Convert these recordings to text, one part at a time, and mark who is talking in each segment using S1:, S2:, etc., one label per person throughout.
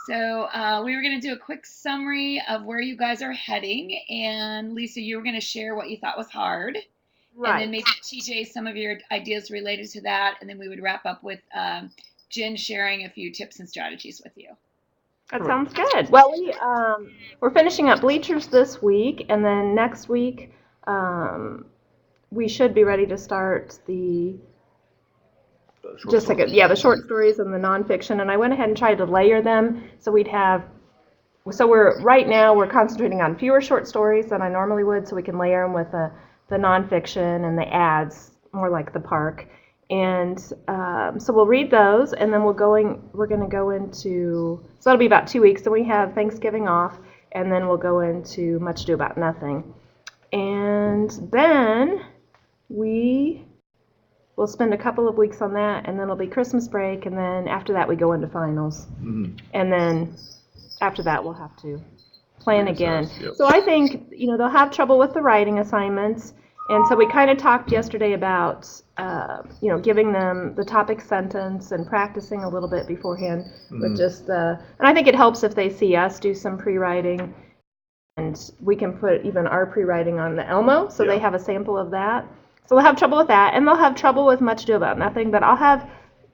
S1: So we were going to do a quick summary of where you guys are heading. And Lisa, you were going to share what you thought was hard. And then
S2: Right.
S1: maybe TJ, some of your ideas related to that. And then we would wrap up with Jen sharing a few tips and strategies with you.
S2: That sounds good. Well, we're finishing up bleachers this week, and then next week um, we should be ready to start the
S3: Short stories.
S2: the short stories and the nonfiction. And I went ahead and tried to layer them so we'd have. So we're concentrating on fewer short stories than I normally would, so we can layer them with the nonfiction and the ads, more like the park. And so we'll read those, and then we're going to go into. So that'll be about 2 weeks. Then we have Thanksgiving off, and then we'll go into Much Ado About Nothing, and then we will spend a couple of weeks on that, and then it'll be Christmas break, and then after that we go into finals, and then after that we'll have to plan again.
S3: Yep.
S2: So I think they'll have trouble with the writing assignments, and so we kind of talked yesterday about giving them the topic sentence and practicing a little bit beforehand with just and I think it helps if they see us do some pre-writing, and we can put even our pre-writing on the Elmo, so they have a sample of that. So they'll have trouble with that, and they'll have trouble with Much Ado About Nothing, but I'll have,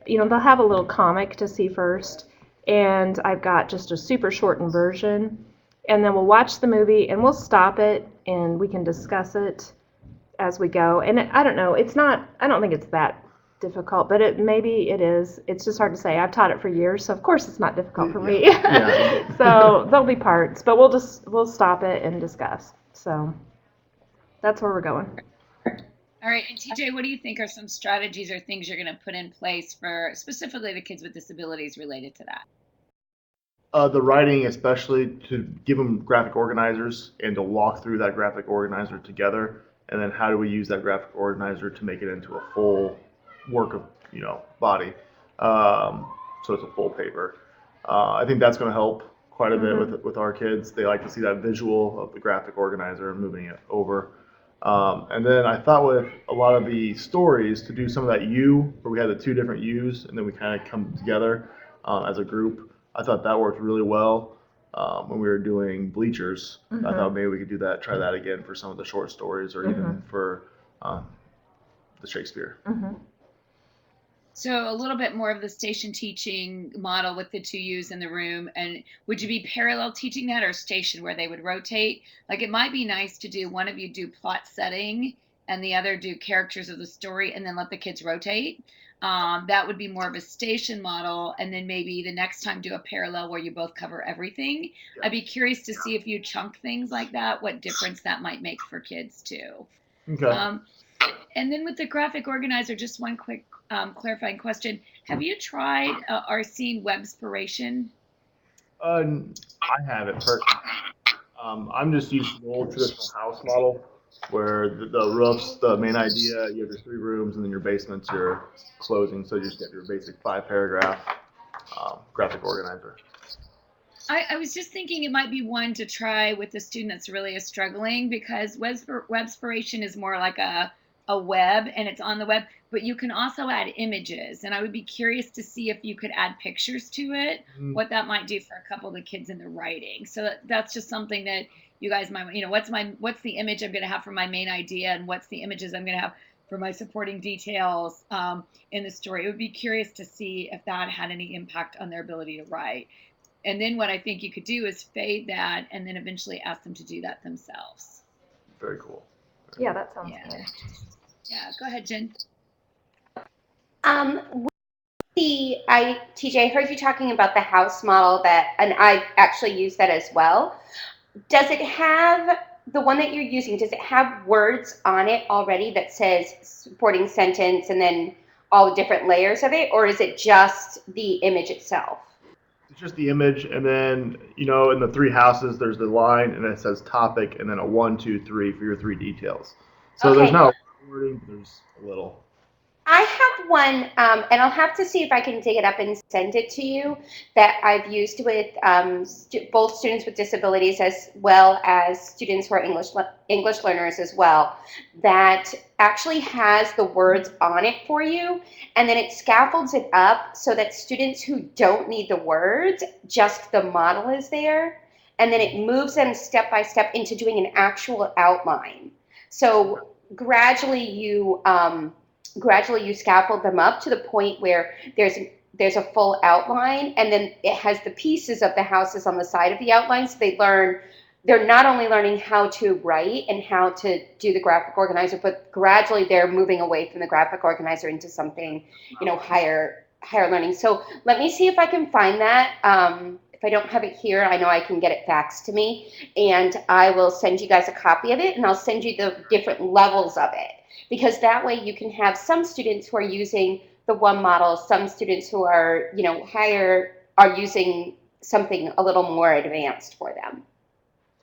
S2: they'll have a little comic to see first, and I've got just a super shortened version, and then we'll watch the movie, and we'll stop it, and we can discuss it as we go. And I don't know, I don't think it's that difficult, but maybe it is. It's just hard to say. I've taught it for years, so of course it's not difficult for me.
S3: Yeah.
S2: So there'll be parts, but we'll stop it and discuss. So that's where we're going.
S1: All right. And TJ, what do you think are some strategies or things you're going to put in place for specifically the kids with disabilities related to that?
S3: The writing, especially to give them graphic organizers and to walk through that graphic organizer together, and then how do we use that graphic organizer to make it into a full work of body, so it's a full paper. I think that's going to help quite a bit with our kids. They like to see that visual of the graphic organizer and moving it over. And then I thought with a lot of the stories to do some of that U, where we had the two different U's, and then we kind of come together as a group. I thought that worked really well when we were doing bleachers. I thought maybe we could try that again for some of the short stories, or even for the Shakespeare.
S1: So a little bit more of the station teaching model with the two U's in the room. And would you be parallel teaching that, or station where they would rotate? Like, it might be nice to do one of you do plot setting and the other do characters of the story, and then let the kids rotate. That would be more of a station model, and then maybe the next time do a parallel where you both cover everything.
S3: Yeah.
S1: I'd be curious to see if you chunk things like that, what difference that might make for kids too.
S3: Okay.
S1: And then with the graphic organizer, just one quick clarifying question. Have you tried or seen Webspiration?
S3: I haven't personally. I'm just used to the old traditional house model where the roof's the main idea. You have your three rooms, and then your basement's your closing. So you just get your basic 5 paragraph graphic organizer.
S1: I was just thinking it might be one to try with a student that's really struggling, because Webspiration is more like a web, and it's on the web, but you can also add images. And I would be curious to see if you could add pictures to it, what that might do for a couple of the kids in the writing. So that's just something that you guys might, what's the image I'm going to have for my main idea, and what's the images I'm going to have for my supporting details in the story. It would be curious to see if that had any impact on their ability to write. And then what I think you could do is fade that, and then eventually ask them to do that themselves.
S3: Very cool.
S2: Yeah, that sounds good.
S1: Yeah, go ahead, Jen.
S4: TJ, I heard you talking about the house model and I actually use that as well. Does it have, the one that you're using, does it have words on it already that says supporting sentence and then all the different layers of it, or is it just the image itself?
S3: It's just the image, and then in the three houses, there's the line, and it says topic, and then a 1, 2, 3 for your three details. So
S4: Okay.
S3: there's not a lot of wording, but there's a little.
S4: I have one, and I'll have to see if I can dig it up and send it to you, that I've used with both students with disabilities as well as students who are English learners as well, that actually has the words on it for you, and then it scaffolds it up so that students who don't need the words, just the model is there, and then it moves them step by step into doing an actual outline. So gradually you scaffold them up to the point where there's a full outline, and then it has the pieces of the houses on the side of the outline, so they're not only learning how to write and how to do the graphic organizer, but gradually they're moving away from the graphic organizer into something, higher learning. So let me see if I can find that. If I don't have it here, I know I can get it faxed to me, and I will send you guys a copy of it, and I'll send you the different levels of it. Because that way you can have some students who are using the one model, some students who are, higher are using something a little more advanced for them.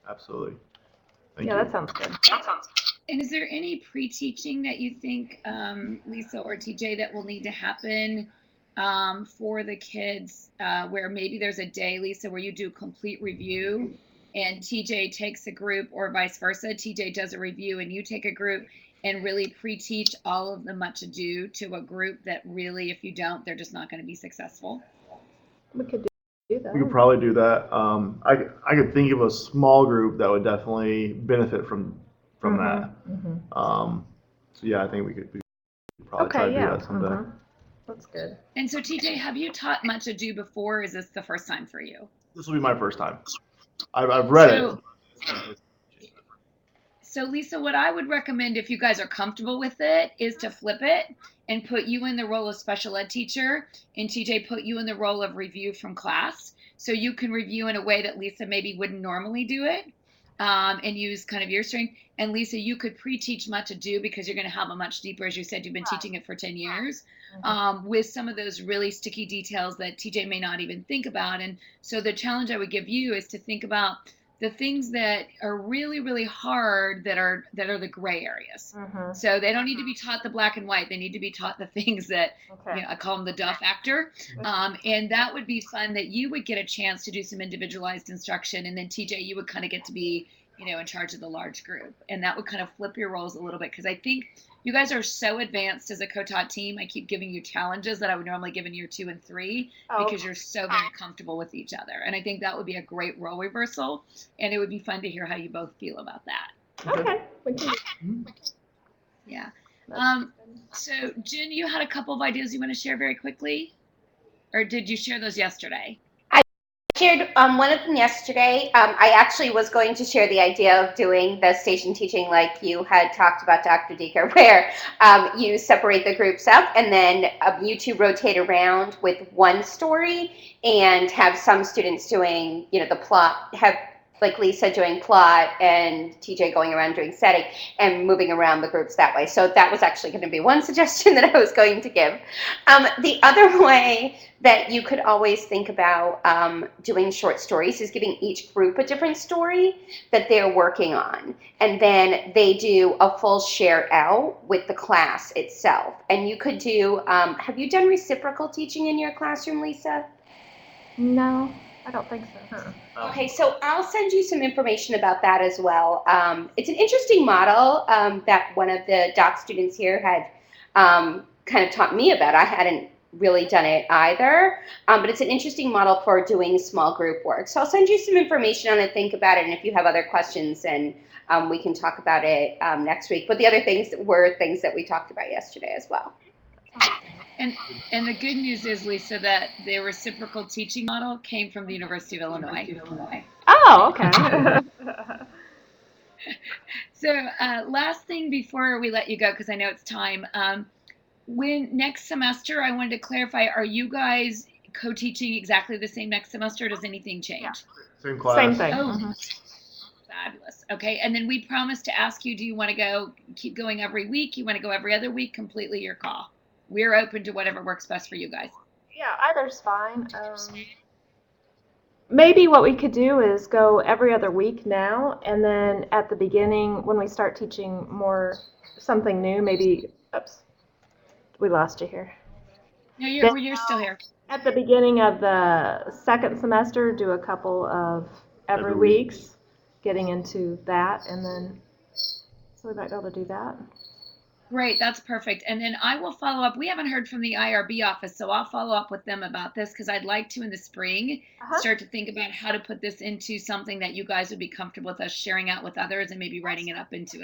S3: Absolutely. Thank
S2: Yeah,
S3: you.
S2: that sounds good.
S1: And is there any pre-teaching that you think, Lisa or TJ, that will need to happen for the kids, where maybe there's a day, Lisa, where you do complete review and TJ takes a group, or vice versa, TJ does a review and you take a group, and really pre-teach all of the much ado to a group that really, if you don't, they're just not going to be successful?
S2: We could do that.
S3: We could probably do that. I could think of a small group that would definitely benefit from that.
S2: Mhm.
S3: So yeah, I think we could probably try to do that someday.
S2: mhm. That's good.
S1: And so TJ, have you taught much ado before? Or is this the first time for you?
S3: This will be my first time. I've read
S1: So-
S3: it.
S1: So Lisa, what I would recommend, if you guys are comfortable with it, is to flip it and put you in the role of special ed teacher, and TJ put you in the role of review from class. So you can review in a way that Lisa maybe wouldn't normally do it, and use kind of your strength. And Lisa, you could pre-teach much ado because you're going to have a much deeper, as you said, you've been teaching it for 10 years, with some of those really sticky details that TJ may not even think about. And so the challenge I would give you is to think about the things that are really, really hard, that are the gray areas.
S2: Mhm.
S1: So they don't need to be taught the black and white. They need to be taught the things that,
S2: Okay.
S1: I call them the duh factor. And that would be fun, that you would get a chance to do some individualized instruction. And then TJ, you would kind of get to be, in charge of the large group. And that would kind of flip your roles a little bit. Because I think you guys are so advanced as a co-taught team. I keep giving you challenges that I would normally give in year 2 and 3 because you're so very comfortable with each other. And I think that would be a great role reversal. And it would be fun to hear how you both feel about that.
S2: Okay. We can-
S1: Yeah.
S2: that's
S1: So Jen, you had a couple of ideas you want to share very quickly? Or did you share those yesterday?
S4: Shared one of them yesterday. I actually was going to share the idea of doing the station teaching like you had talked about, Dr. Deeker, where you separate the groups up, and then you two rotate around with one story, and have some students doing, the plot, have like Lisa doing plot and TJ going around doing setting, and moving around the groups that way. So that was actually going to be one suggestion that I was going to give. The other way that you could always think about doing short stories is giving each group a different story that they're working on. And then they do a full share out with the class itself. And you could do, have you done reciprocal teaching in your classroom, Lisa?
S2: No, I don't think so.
S4: Okay, so I'll send you some information about that as well. It's an interesting model that one of the doc students here had kind of taught me about. I hadn't really done it either, but it's an interesting model for doing small group work. So I'll send you some information on it, think about it, and if you have other questions, and we can talk about it next week. But the other things were things that we talked about yesterday as well.
S1: And the good news is, Lisa, that the reciprocal teaching model came from the University of Illinois.
S2: Oh, okay.
S1: So last thing before we let you go, because I know it's time, when next semester, I wanted to clarify, are you guys co-teaching exactly the same next semester? Or does anything change?
S3: Same class.
S2: Same thing.
S1: Oh,
S2: Mhm.
S1: fabulous. Okay, and then we promised to ask you, do you want to keep going every week? You want to go every other week? Completely your call. We're open to whatever works best for you guys.
S2: Yeah, either's fine. Maybe what we could do is go every other week now, and then at the beginning, when we start teaching more something new, maybe, We lost you here.
S1: No, you're still here.
S2: At the beginning of the second semester, do a couple of every
S3: Every week.
S2: weeks, getting into that, and then, so we might be able to do that.
S1: Great, that's perfect. And then I will follow up. We haven't heard from the IRB office, so I'll follow up with them about this because I'd like to in the spring
S2: Uh-huh.
S1: start to think about how to put this into something that you guys would be comfortable with us sharing out with others and maybe writing it up into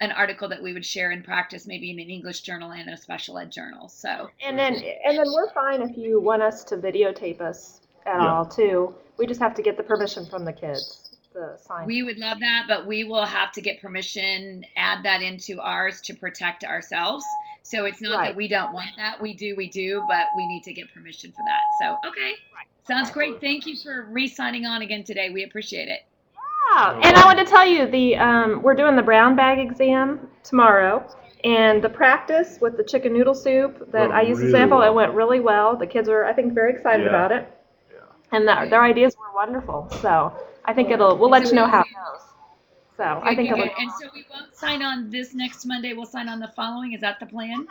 S1: an article that we would share in practice, maybe in an English journal and a special ed journal. So
S2: And then we're fine if you want us to videotape us at
S3: Yeah.
S2: all too. We just have to get the permission from the kids to sign.
S1: we would love that, but we will have to get permission, add that into ours to protect ourselves. So it's not
S2: Right.
S1: that we don't want that. We do, but we need to get permission for that. So, okay. Sounds great. Thank you for re-signing on again today. We appreciate it.
S2: Yeah, and I want to tell you we're doing the brown bag exam tomorrow, and the practice with the chicken noodle soup that
S3: Went
S2: I used to
S3: really
S2: sample,
S3: well.
S2: it went really well. The kids are, I think, very excited
S3: Yeah.
S2: about it,
S3: Yeah.
S2: and their ideas were wonderful. So I think we'll let you know how it goes. So I think
S1: Okay,
S2: it'll.
S1: good. And so we won't sign on this next Monday. We'll sign on the following. Is that the plan?